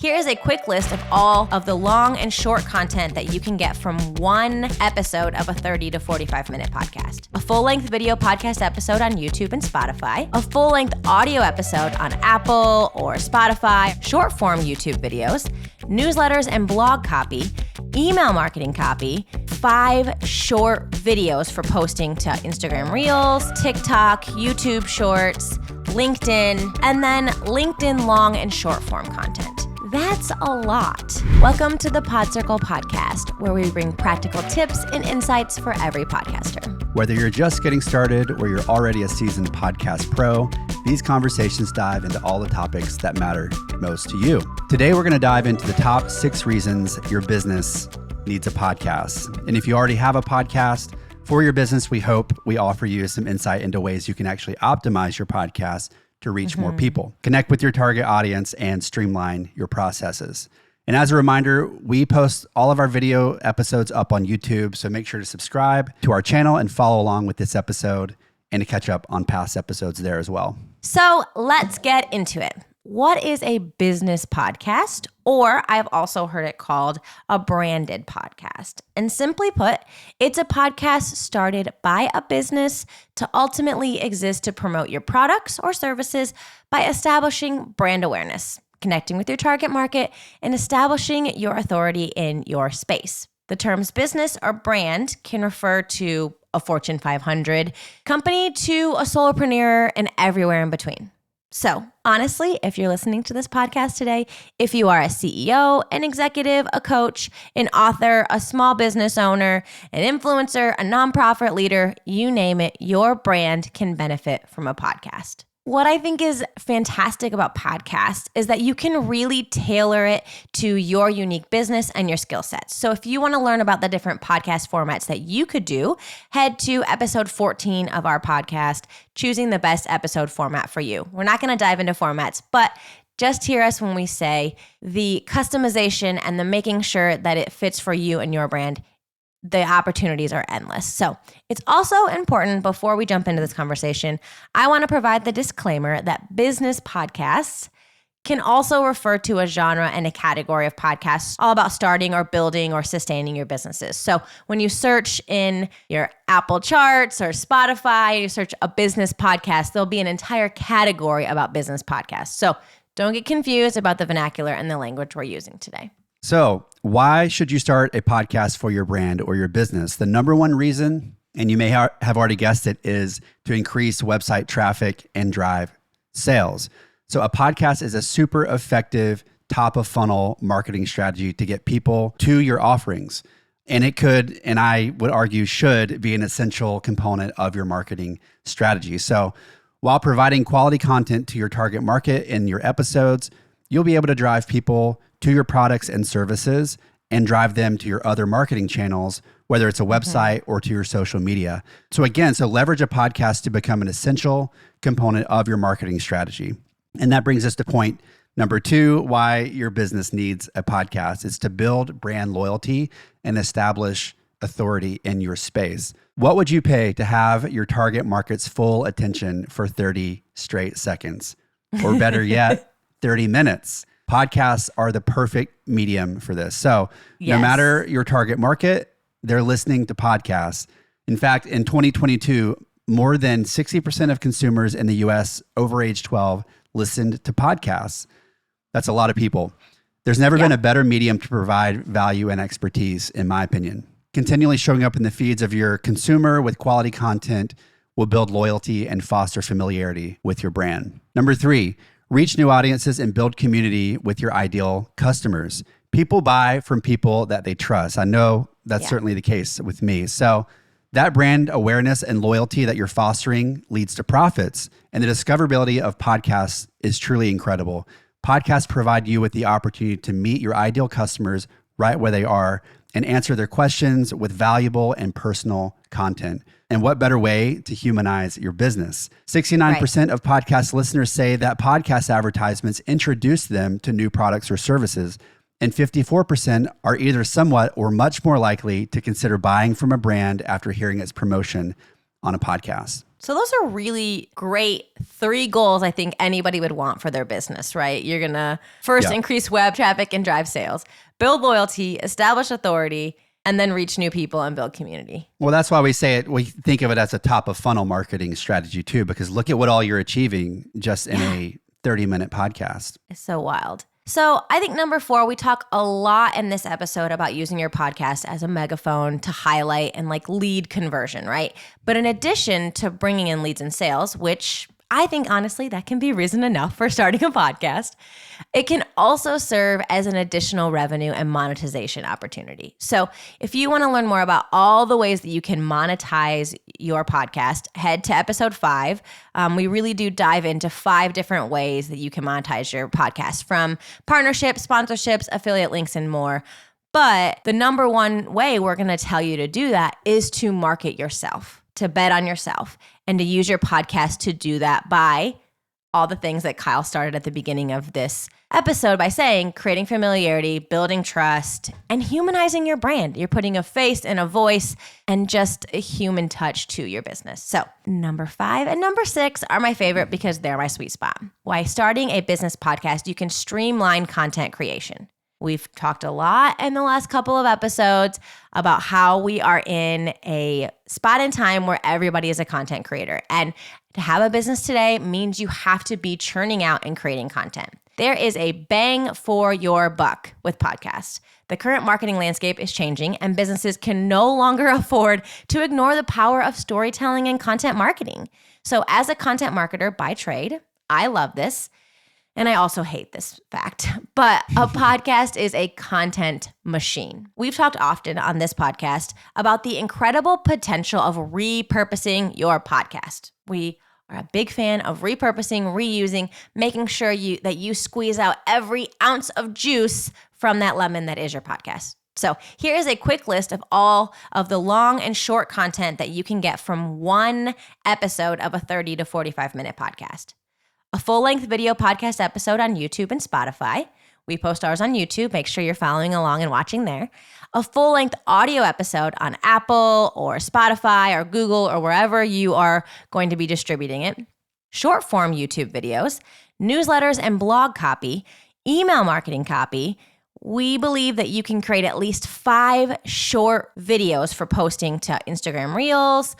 Here's a quick list of all of the long and short content that you can get from one episode of a 30 to 45 minute podcast. A full-length video podcast episode on YouTube and Spotify, a full-length audio episode on Apple or Spotify, short-form YouTube videos, newsletters and blog copy, email marketing copy, 5 short videos for posting to Instagram Reels, TikTok, YouTube Shorts, LinkedIn, and then LinkedIn long and short form content. That's a lot. Welcome to the Pod Circle podcast, where we bring practical tips and insights for every podcaster. Whether you're just getting started or you're already a seasoned podcast pro, these conversations dive into all the topics that matter most to you. Today, we're going to dive into the top 6 reasons your business needs a podcast. And if you already have a podcast for your business, we hope we offer you some insight into ways you can actually optimize your podcast to reach more people, connect with your target audience, and streamline your processes. And as a reminder, we post all of our video episodes up on YouTube, so make sure to subscribe to our channel and follow along with this episode and to catch up on past episodes there as well. So let's get into it. What is a business podcast? Or I've also heard it called a branded podcast. And simply put, it's a podcast started by a business to ultimately exist to promote your products or services by establishing brand awareness, connecting with your target market, and establishing your authority in your space. The terms business or brand can refer to a Fortune 500 company to a solopreneur and everywhere in between. So honestly, if you're listening to this podcast today, if you are a CEO, an executive, a coach, an author, a small business owner, an influencer, a nonprofit leader, you name it, your brand can benefit from a podcast. What I think is fantastic about podcasts is that you can really tailor it to your unique business and your skill sets. So if you want to learn about the different podcast formats that you could do, head to episode 14 of our podcast, Choosing the Best Episode Format for You. We're not going to dive into formats, but just hear us when we say the customization and the making sure that it fits for you and your brand. The opportunities are endless. So it's also important, before we jump into this conversation, I want to provide the disclaimer that business podcasts can also refer to a genre and a category of podcasts all about starting or building or sustaining your businesses. So when you search in your Apple charts or Spotify, you search a business podcast, there'll be an entire category about business podcasts. So don't get confused about the vernacular and the language we're using today. So why should you start a podcast for your brand or your business? The number one reason, and you may have already guessed it, is to increase website traffic and drive sales. So a podcast is a super effective top of funnel marketing strategy to get people to your offerings. And it could, and I would argue should, be an essential component of your marketing strategy. So while providing quality content to your target market in your episodes, you'll be able to drive people to your products and services and drive them to your other marketing channels, whether it's a website or to your social media. So leverage a podcast to become an essential component of your marketing strategy. And that brings us to point number 2, why your business needs a podcast. It's to build brand loyalty and establish authority in your space. What would you pay to have your target market's full attention for 30 straight seconds? Or better yet, 30 minutes. Podcasts are the perfect medium for this. So no matter your target market, they're listening to podcasts. In fact, in 2022, more than 60% of consumers in the US over age 12 listened to podcasts. That's a lot of people. There's never been a better medium to provide value and expertise, in my opinion. Continually showing up in the feeds of your consumer with quality content will build loyalty and foster familiarity with your brand. Number 3, reach new audiences and build community with your ideal customers. People buy from people that they trust. I know that's certainly the case with me. So that brand awareness and loyalty that you're fostering leads to profits. And the discoverability of podcasts is truly incredible. Podcasts provide you with the opportunity to meet your ideal customers right where they are and answer their questions with valuable and personal content. And what better way to humanize your business? 69% of podcast listeners say that podcast advertisements introduce them to new products or services. And 54% are either somewhat or much more likely to consider buying from a brand after hearing its promotion on a podcast. So those are really great 3 goals I think anybody would want for their business, right? You're going to first increase web traffic and drive sales, build loyalty, establish authority, and then reach new people and build community. Well, that's why we think of it as a top of funnel marketing strategy too, because look at what all you're achieving just in a 30-minute podcast. It's so wild. So I think number 4, we talk a lot in this episode about using your podcast as a megaphone to highlight and lead conversion, right? But in addition to bringing in leads and sales, which I think honestly that can be reason enough for starting a podcast, it can also serve as an additional revenue and monetization opportunity. So if you want to learn more about all the ways that you can monetize your podcast, head to episode 5. We really do dive into 5 different ways that you can monetize your podcast, from partnerships, sponsorships, affiliate links, and more. But the number one way we're going to tell you to do that is to market yourself, to bet on yourself, and to use your podcast to do that by all the things that Kyle started at the beginning of this episode by saying: creating familiarity, building trust, and humanizing your brand. You're putting a face and a voice and just a human touch to your business. So number 5 and number 6 are my favorite because they're my sweet spot. Why starting a business podcast, you can streamline content creation. We've talked a lot in the last couple of episodes about how we are in a spot in time where everybody is a content creator. And to have a business today means you have to be churning out and creating content. There is a bang for your buck with podcasts. The current marketing landscape is changing, and businesses can no longer afford to ignore the power of storytelling and content marketing. So as a content marketer by trade, I love this. And I also hate this fact, but a podcast is a content machine. We've talked often on this podcast about the incredible potential of repurposing your podcast. We are a big fan of repurposing, reusing, making sure that you squeeze out every ounce of juice from that lemon that is your podcast. So here is a quick list of all of the long and short content that you can get from one episode of a 30 to 45 minute podcast. A full-length video podcast episode on YouTube and Spotify. We post ours on YouTube. Make sure you're following along and watching there. A full-length audio episode on Apple or Spotify or Google or wherever you are going to be distributing it. Short-form YouTube videos, newsletters and blog copy, email marketing copy. We believe that you can create at least 5 short videos for posting to Instagram Reels,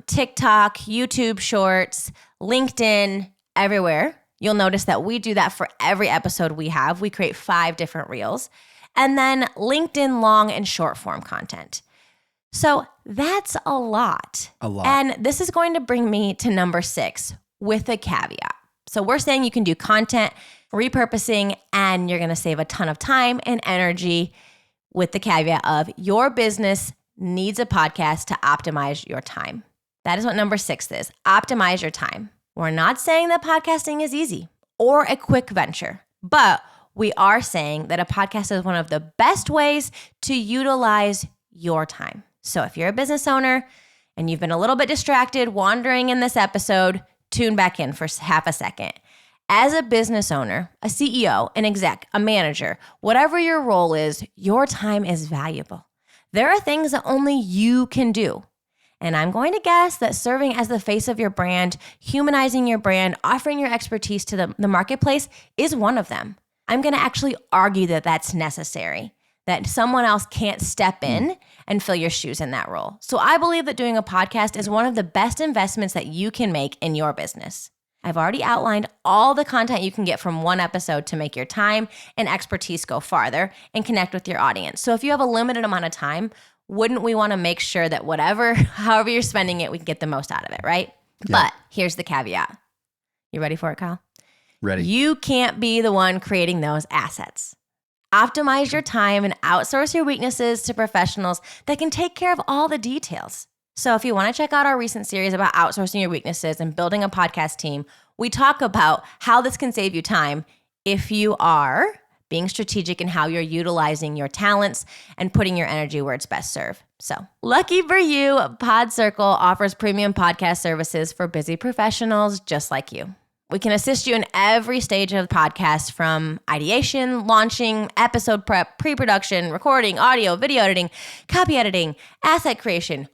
TikTok, YouTube Shorts, LinkedIn, everywhere. You'll notice that we do that for every episode we have. We create 5 different reels. And then LinkedIn long and short form content. So that's a lot. A lot. And this is going to bring me to number 6 with a caveat. So we're saying you can do content repurposing and you're going to save a ton of time and energy, with the caveat of your business needs a podcast to optimize your time. That is what number 6 is. Optimize your time. We're not saying that podcasting is easy or a quick venture, but we are saying that a podcast is one of the best ways to utilize your time. So if you're a business owner and you've been a little bit distracted wandering in this episode, tune back in for half a second. As a business owner, a CEO, an exec, a manager, whatever your role is, your time is valuable. There are things that only you can do. And I'm going to guess that serving as the face of your brand, humanizing your brand, offering your expertise to the marketplace is one of them. I'm going to actually argue that that's necessary, that someone else can't step in and fill your shoes in that role. So I believe that doing a podcast is one of the best investments that you can make in your business. I've already outlined all the content you can get from one episode to make your time and expertise go farther and connect with your audience. So if you have a limited amount of time, wouldn't we want to make sure that however you're spending it, we can get the most out of it, right? Yeah. But here's the caveat. You ready for it, Kyle? Ready. You can't be the one creating those assets. Optimize your time and outsource your weaknesses to professionals that can take care of all the details. So if you want to check out our recent series about outsourcing your weaknesses and building a podcast team, we talk about how this can save you time if you are being strategic in how you're utilizing your talents and putting your energy where it's best served. So lucky for you, PodCircle offers premium podcast services for busy professionals just like you. We can assist you in every stage of the podcast, from ideation, launching, episode prep, pre-production, recording, audio, video editing, copy editing, asset creation,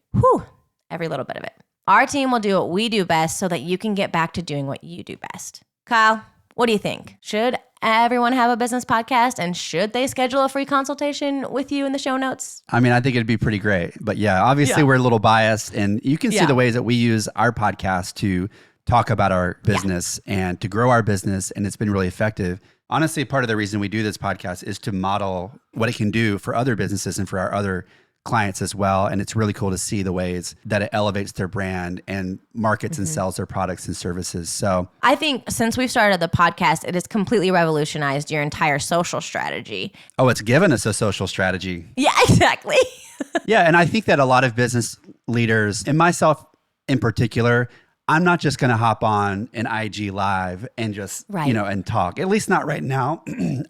every little bit of it. Our team will do what we do best so that you can get back to doing what you do best. Kyle, what do you think? Should everyone have a business podcast, and should they schedule a free consultation with you in the show notes? I mean, I think it'd be pretty great. But yeah, obviously we're a little biased, and you can see the ways that we use our podcast to talk about our business and to grow our business, and it's been really effective. Honestly, part of the reason we do this podcast is to model what it can do for other businesses and for our other clients as well. And it's really cool to see the ways that it elevates their brand and markets and sells their products and services. So I think since we've started the podcast, it has completely revolutionized your entire social strategy. Oh, it's given us a social strategy. Yeah, exactly. Yeah. And I think that a lot of business leaders, and myself in particular, I'm not just going to hop on an IG live and just, and talk, at least not right now.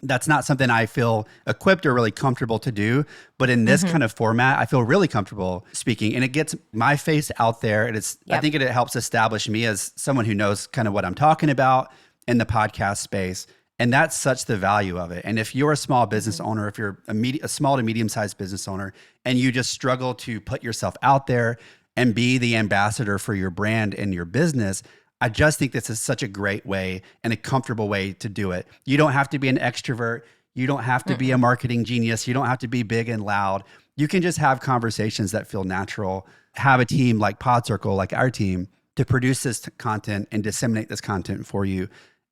That's not something I feel equipped or really comfortable to do. But in this kind of format, I feel really comfortable speaking, and it gets my face out there. And I think it helps establish me as someone who knows kind of what I'm talking about in the podcast space. And that's such the value of it. And if you're a small business owner, if you're a small to medium-sized business owner, and you just struggle to put yourself out there and be the ambassador for your brand and your business, I just think this is such a great way and a comfortable way to do it. You don't have to be an extrovert. You don't have to be a marketing genius. You don't have to be big and loud. You can just have conversations that feel natural. Have a team like PodCircle, like our team, to produce this content and disseminate this content for you.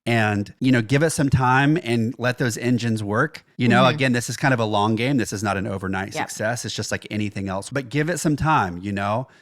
And, give it some time and let those engines work. Again, this is kind of a long game. This is not an overnight success. It's just like anything else, but give it some time,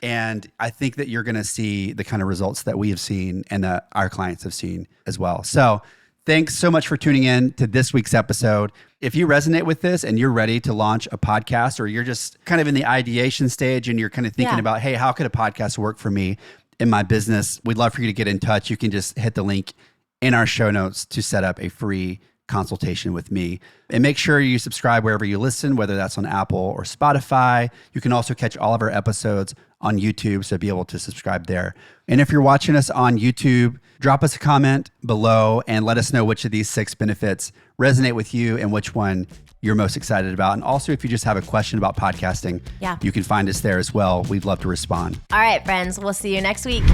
and I think that you're going to see the kind of results that we have seen and that our clients have seen as well. So thanks so much for tuning in to this week's episode. If you resonate with this and you're ready to launch a podcast, or you're just kind of in the ideation stage and you're kind of thinking about, hey, how could a podcast work for me in my business? We'd love for you to get in touch. You can just hit the link in our show notes to set up a free consultation with me. And make sure you subscribe wherever you listen, whether that's on Apple or Spotify. You can also catch all of our episodes on YouTube, so be able to subscribe there. And if you're watching us on YouTube, drop us a comment below and let us know which of these 6 benefits resonate with you and which one you're most excited about. And also, if you just have a question about podcasting, you can find us there as well. We'd love to respond. All right, friends, we'll see you next week.